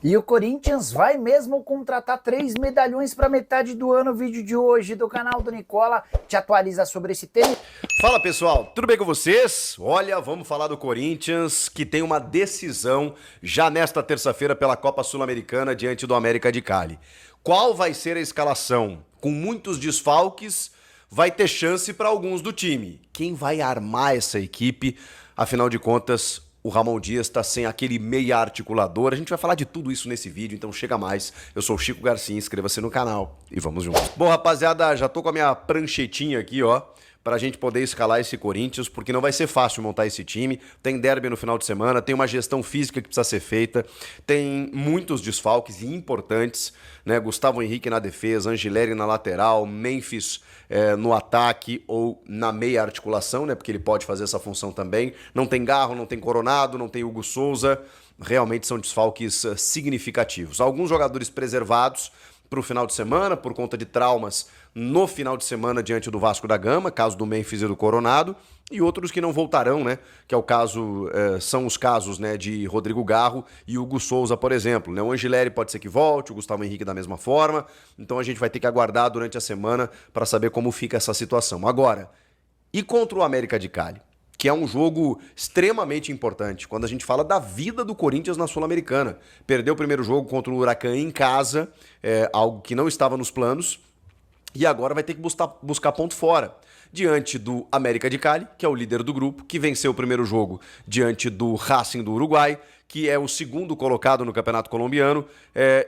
E o Corinthians vai mesmo contratar 3 medalhões para metade do ano. O vídeo de hoje do canal do Nicola te atualiza sobre esse tema. Fala pessoal, tudo bem com vocês? Olha, vamos falar do Corinthians, que tem uma decisão já nesta terça-feira pela Copa Sul-Americana diante do América de Cali. Qual vai ser a escalação? Com muitos desfalques, vai ter chance para alguns do time. Quem vai armar essa equipe? Afinal de contas, o Ramon Dias está sem aquele meia articulador. A gente vai falar de tudo isso nesse vídeo, então chega mais. Eu sou o Chico Garcia, inscreva-se no canal e vamos juntos. Bom, rapaziada, já tô com a minha pranchetinha aqui, ó, pra gente poder escalar esse Corinthians, porque não vai ser fácil montar esse time. Tem derby no final de semana, tem uma gestão física que precisa ser feita, tem muitos desfalques importantes, né? Gustavo Henrique na defesa, Angileri na lateral, Memphis no ataque ou na meia articulação, né? Porque ele pode fazer essa função também. Não tem Garro, não tem Coronado, não tem Hugo Souza. Realmente são desfalques significativos. Alguns jogadores preservados para o final de semana, por conta de traumas no final de semana diante do Vasco da Gama, caso do Memphis e do Coronado, e outros que não voltarão, né? Que é o caso, são os casos, né, de Rodrigo Garro e Hugo Souza, por exemplo. Né? O Angileri pode ser que volte, o Gustavo Henrique da mesma forma. Então a gente vai ter que aguardar durante a semana para saber como fica essa situação. Agora, e contra o América de Cali? Que é um jogo extremamente importante quando a gente fala da vida do Corinthians na Sul-Americana. Perdeu o primeiro jogo contra o Huracan em casa, algo que não estava nos planos, e agora vai ter que buscar ponto fora. Diante do América de Cali, que é o líder do grupo, que venceu o primeiro jogo diante do Racing do Uruguai, que é o segundo colocado no Campeonato Colombiano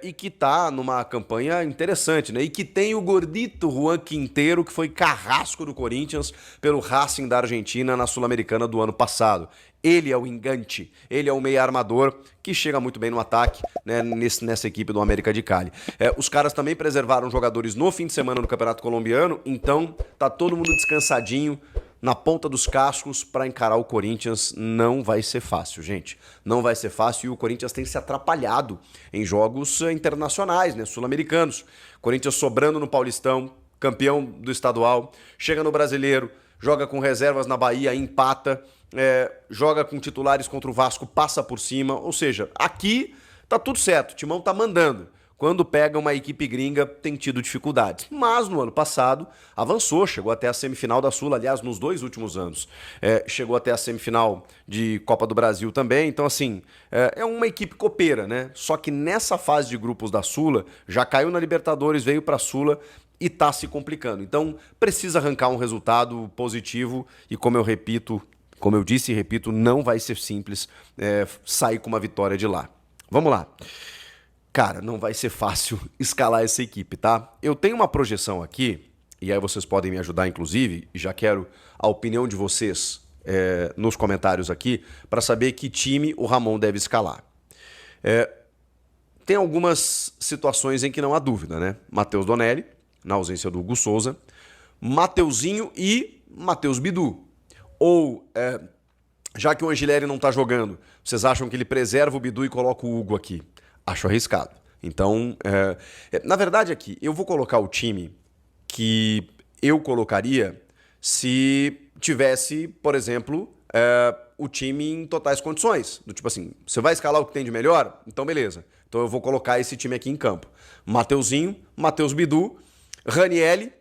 e que tá numa campanha interessante, né? E que tem o gordito Juan Quinteiro, que foi carrasco do Corinthians pelo Racing da Argentina na Sul-Americana do ano passado. Ele é o engante, ele é o meia armador que chega muito bem no ataque, né, nessa equipe do América de Cali. Os caras também preservaram jogadores no fim de semana no Campeonato Colombiano, então tá todo mundo descansadinho, na ponta dos cascos para encarar o Corinthians. Não vai ser fácil, gente. Não vai ser fácil e o Corinthians tem se atrapalhado em jogos internacionais, né, sul-americanos. Corinthians sobrando no Paulistão, campeão do estadual, chega no Brasileiro, joga com reservas na Bahia, empata, joga com titulares contra o Vasco, passa por cima. Ou seja, aqui tá tudo certo, o Timão tá mandando. Quando pega uma equipe gringa, tem tido dificuldades. Mas no ano passado avançou, chegou até a semifinal da Sula, aliás, nos 2 últimos anos. Chegou até a semifinal de Copa do Brasil também. Então, assim, é uma equipe copeira, né? Só que nessa fase de grupos da Sula, já caiu na Libertadores, veio pra Sula e tá se complicando. Então, precisa arrancar um resultado positivo e, como eu disse e repito, não vai ser simples sair com uma vitória de lá. Vamos lá. Cara, não vai ser fácil escalar essa equipe, tá? Eu tenho uma projeção aqui, e aí vocês podem me ajudar, inclusive, e já quero a opinião de vocês nos comentários aqui, para saber que time o Ramon deve escalar. Tem algumas situações em que não há dúvida, né? Matheus Donelli, na ausência do Hugo Souza, Mateuzinho e Matheus Bidu. Ou, já que o Angileri não tá jogando, vocês acham que ele preserva o Bidu e coloca o Hugo aqui? Acho arriscado. Então, na verdade aqui, eu vou colocar o time que eu colocaria se tivesse, por exemplo, o time em totais condições. Do tipo assim, você vai escalar o que tem de melhor? Então beleza. Então eu vou colocar esse time aqui em campo. Mateuzinho, Matheus Bidu, Ranielli,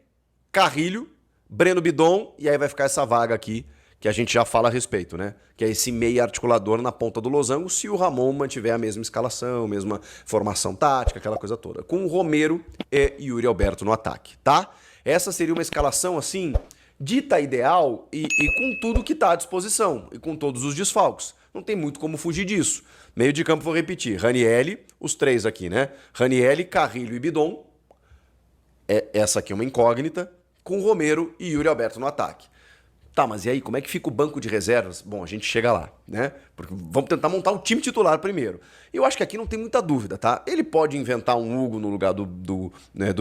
Carrilho, Breno Bidon, e aí vai ficar essa vaga aqui que a gente já fala a respeito, né? Que é esse meio articulador na ponta do losango, se o Ramon mantiver a mesma escalação, mesma formação tática, aquela coisa toda. Com o Romero e Yuri Alberto no ataque, tá? Essa seria uma escalação, assim, dita ideal e com tudo que tá à disposição, e com todos os desfalques. Não tem muito como fugir disso. Meio de campo, vou repetir, Ranielli, os 3 aqui, né? Ranielli, Carrilho e Bidon. Essa aqui é uma incógnita, com Romero e Yuri Alberto no ataque. Tá, mas e aí, como é que fica o banco de reservas? Bom, a gente chega lá, né? Porque vamos tentar montar o time titular primeiro. Eu acho que aqui não tem muita dúvida, tá? Ele pode inventar um Hugo no lugar do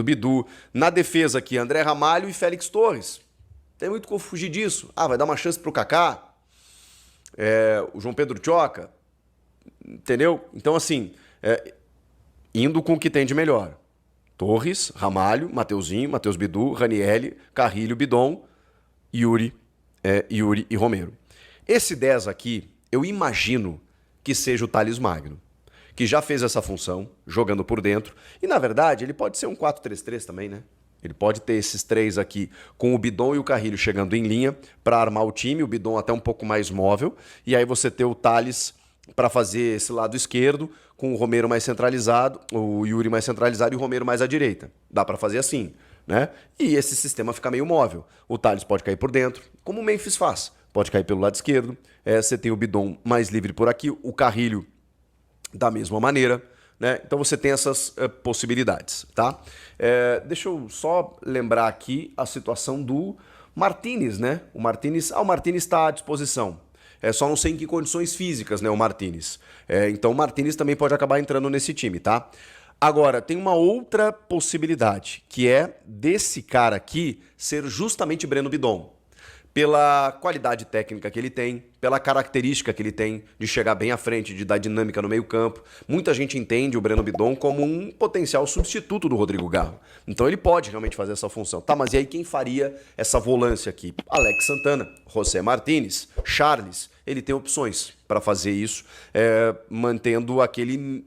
Bidu. Na defesa aqui, André Ramalho e Félix Torres. Tem muito como fugir disso. Ah, vai dar uma chance pro Kaká. O João Pedro Tchoca. Entendeu? Então, assim, indo com o que tem de melhor. Torres, Ramalho, Mateuzinho, Matheus Bidu, Ranielli, Carrilho, Bidon, Yuri e Romero. Esse 10 aqui, eu imagino que seja o Thales Magno, que já fez essa função, jogando por dentro. E, na verdade, ele pode ser um 4-3-3 também, né? Ele pode ter esses três aqui, com o Bidon e o Carrilho chegando em linha para armar o time, o Bidon até um pouco mais móvel, e aí você ter o Thales para fazer esse lado esquerdo, com o Romero mais centralizado, o Yuri mais centralizado e o Romero mais à direita. Dá para fazer assim, né? E esse sistema fica meio móvel. O Thales pode cair por dentro, como o Memphis faz. Pode cair pelo lado esquerdo, você tem o Bidon mais livre por aqui, o Carrilho da mesma maneira, né? Então você tem essas possibilidades, tá? Deixa eu só lembrar aqui a situação do Martínez, né? O Martínez está à disposição. Só não sei em que condições físicas, né, o Martínez. Então o Martínez também pode acabar entrando nesse time, tá? Agora, tem uma outra possibilidade, que é desse cara aqui ser justamente Breno Bidon. Pela qualidade técnica que ele tem, pela característica que ele tem de chegar bem à frente, de dar dinâmica no meio-campo. Muita gente entende o Breno Bidon como um potencial substituto do Rodrigo Garro. Então ele pode realmente fazer essa função. Tá, mas e aí quem faria essa volância aqui? Alex Santana, José Martínez, Charles. Ele tem opções para fazer isso, mantendo aquele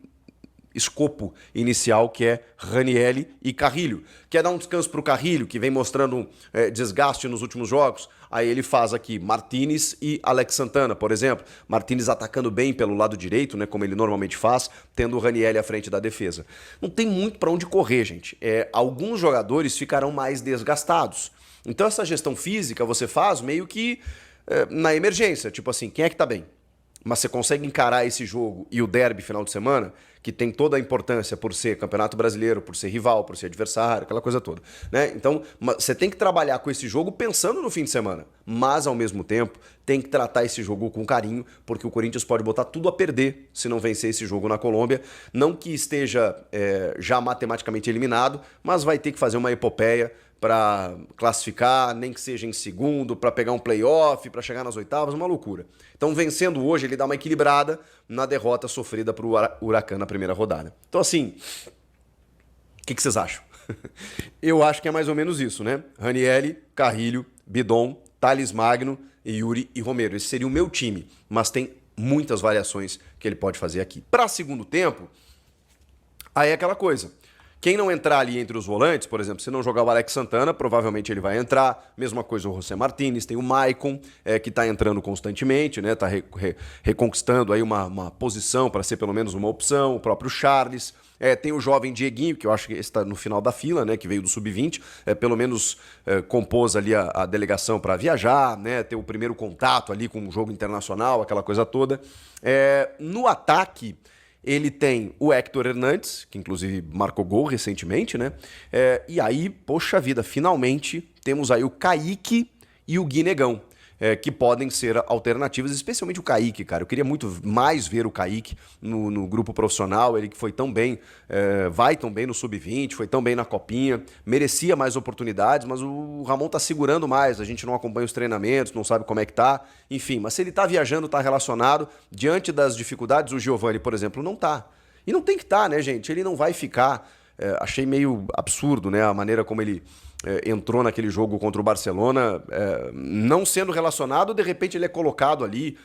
escopo inicial que é Ranieri e Carrilho. Quer dar um descanso para o Carrilho, que vem mostrando desgaste nos últimos jogos? Aí ele faz aqui Martínez e Alex Santana, por exemplo. Martínez atacando bem pelo lado direito, né, como ele normalmente faz, tendo o Ranieri à frente da defesa. Não tem muito para onde correr, gente. Alguns jogadores ficarão mais desgastados. Então essa gestão física você faz meio que na emergência. Tipo assim, quem é que tá bem? Mas você consegue encarar esse jogo e o derby final de semana, que tem toda a importância por ser Campeonato Brasileiro, por ser rival, por ser adversário, aquela coisa toda, né? Então, você tem que trabalhar com esse jogo pensando no fim de semana, mas ao mesmo tempo tem que tratar esse jogo com carinho, porque o Corinthians pode botar tudo a perder se não vencer esse jogo na Colômbia. Não que esteja já matematicamente eliminado, mas vai ter que fazer uma epopeia para classificar, nem que seja em segundo, para pegar um playoff, para chegar nas oitavas, uma loucura. Então, vencendo hoje, ele dá uma equilibrada na derrota sofrida para o Huracan na primeira rodada. Então, assim, o que vocês acham? Eu acho que é mais ou menos isso, né? Ranieri, Carrilho, Bidon, Thales Magno, Yuri e Romero. Esse seria o meu time, mas tem muitas variações que ele pode fazer aqui. Para segundo tempo, aí é aquela coisa. Quem não entrar ali entre os volantes, por exemplo, se não jogar o Alex Santana, provavelmente ele vai entrar. Mesma coisa o José Martínez, tem o Maicon, que está entrando constantemente, né? Está reconquistando aí uma posição para ser pelo menos uma opção. O próprio Charles. Tem o jovem Dieguinho, que eu acho que está no final da fila, né? Que veio do Sub-20. Pelo menos compôs ali a delegação para viajar, né? Ter o primeiro contato ali com o jogo internacional, aquela coisa toda. No ataque, ele tem o Héctor Hernandes, que inclusive marcou gol recentemente, né? E aí, poxa vida, finalmente temos aí o Kaique e o Guinegão, que podem ser alternativas, especialmente o Kaique, cara. Eu queria muito mais ver o Kaique no grupo profissional, ele que foi tão bem, vai tão bem no Sub-20, foi tão bem na Copinha, merecia mais oportunidades, mas o Ramon tá segurando mais, a gente não acompanha os treinamentos, não sabe como é que tá, enfim, mas se ele tá viajando, tá relacionado, diante das dificuldades, o Giovani, por exemplo, não tá. E não tem que tá, né, gente? Ele não vai ficar, achei meio absurdo, né, a maneira como ele entrou naquele jogo contra o Barcelona, não sendo relacionado, de repente ele é colocado ali,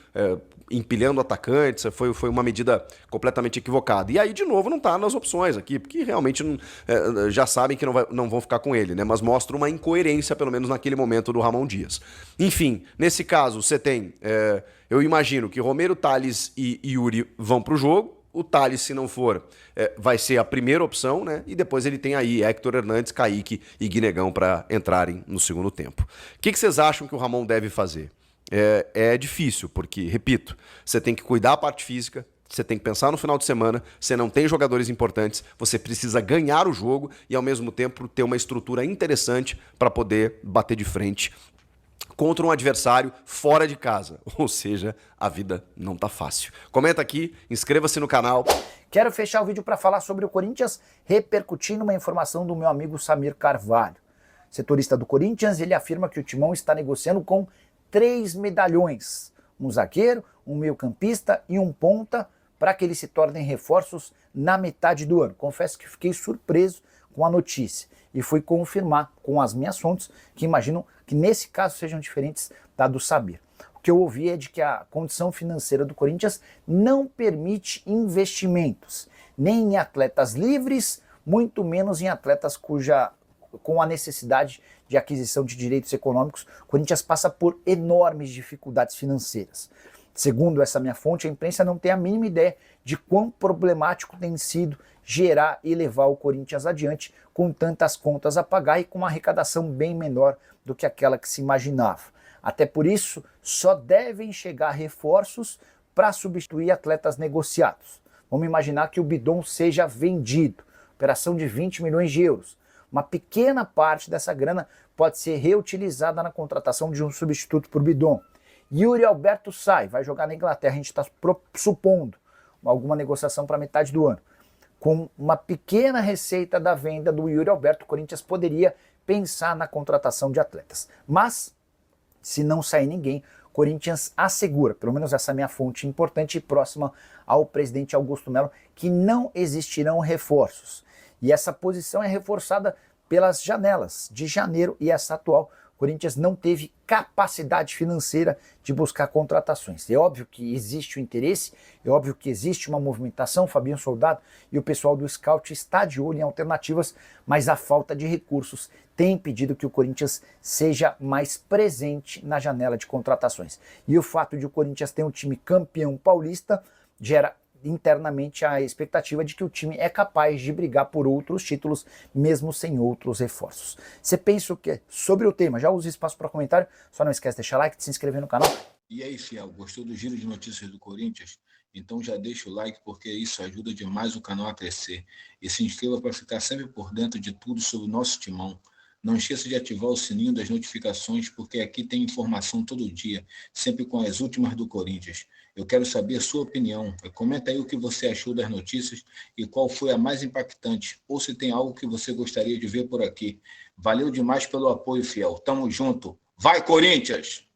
empilhando atacantes, foi uma medida completamente equivocada. E aí, de novo, não está nas opções aqui, porque realmente já sabem que não vão ficar com ele, né? Mas mostra uma incoerência, pelo menos naquele momento, do Ramon Dias. Enfim, nesse caso, você tem, eu imagino que Romero, Thales e Yuri vão para o jogo. O Thales, se não for, vai ser a primeira opção, né? E depois ele tem aí Héctor Hernandes, Kaique e Guinegão para entrarem no segundo tempo. O que vocês acham que o Ramon deve fazer? É difícil, porque, repito, você tem que cuidar da parte física, você tem que pensar no final de semana, você não tem jogadores importantes, você precisa ganhar o jogo e, ao mesmo tempo, ter uma estrutura interessante para poder bater de frente contra um adversário fora de casa. Ou seja, a vida não tá fácil. Comenta aqui, inscreva-se no canal. Quero fechar o vídeo para falar sobre o Corinthians, repercutindo uma informação do meu amigo Samir Carvalho. Setorista do Corinthians, ele afirma que o Timão está negociando com 3 medalhões. Um zagueiro, um meio-campista e um ponta, para que eles se tornem reforços na metade do ano. Confesso que fiquei surpreso com a notícia e fui confirmar com as minhas fontes, que imaginam que nesse caso sejam diferentes da do Samir. O O que eu ouvi é de que a condição financeira do Corinthians não permite investimentos, nem em atletas livres, muito menos em atletas com a necessidade de aquisição de direitos econômicos, o Corinthians passa por enormes dificuldades financeiras. Segundo essa minha fonte, a imprensa não tem a mínima ideia de quão problemático tem sido gerar e levar o Corinthians adiante com tantas contas a pagar e com uma arrecadação bem menor do que aquela que se imaginava. Até por isso, só devem chegar reforços para substituir atletas negociados. Vamos imaginar que o Bidon seja vendido, operação de 20 milhões de euros. Uma pequena parte dessa grana pode ser reutilizada na contratação de um substituto por Bidon. Yuri Alberto sai, vai jogar na Inglaterra, a gente está supondo alguma negociação para metade do ano. Com uma pequena receita da venda do Yuri Alberto, o Corinthians poderia pensar na contratação de atletas. Mas, se não sair ninguém, o Corinthians assegura, pelo menos essa é a minha fonte importante e próxima ao presidente Augusto Melo, que não existirão reforços. E essa posição é reforçada pelas janelas de janeiro e essa atual. O Corinthians não teve capacidade financeira de buscar contratações. É óbvio que existe o interesse, é óbvio que existe uma movimentação, o Fabinho Soldado e o pessoal do Scout está de olho em alternativas, mas a falta de recursos tem impedido que o Corinthians seja mais presente na janela de contratações. E o fato de o Corinthians ter um time campeão paulista gera internamente a expectativa de que o time é capaz de brigar por outros títulos, mesmo sem outros reforços. Você pensa o quê sobre o tema? Já usa espaço para comentário, só não esquece de deixar like, de se inscrever no canal. E aí, fiel, gostou do giro de notícias do Corinthians? Então já deixa o like, porque isso ajuda demais o canal a crescer. E se inscreva para ficar sempre por dentro de tudo sobre o nosso timão. Não esqueça de ativar o sininho das notificações, porque aqui tem informação todo dia, sempre com as últimas do Corinthians. Eu quero saber a sua opinião. Comenta aí o que você achou das notícias e qual foi a mais impactante, ou se tem algo que você gostaria de ver por aqui. Valeu demais pelo apoio, fiel. Tamo junto. Vai, Corinthians!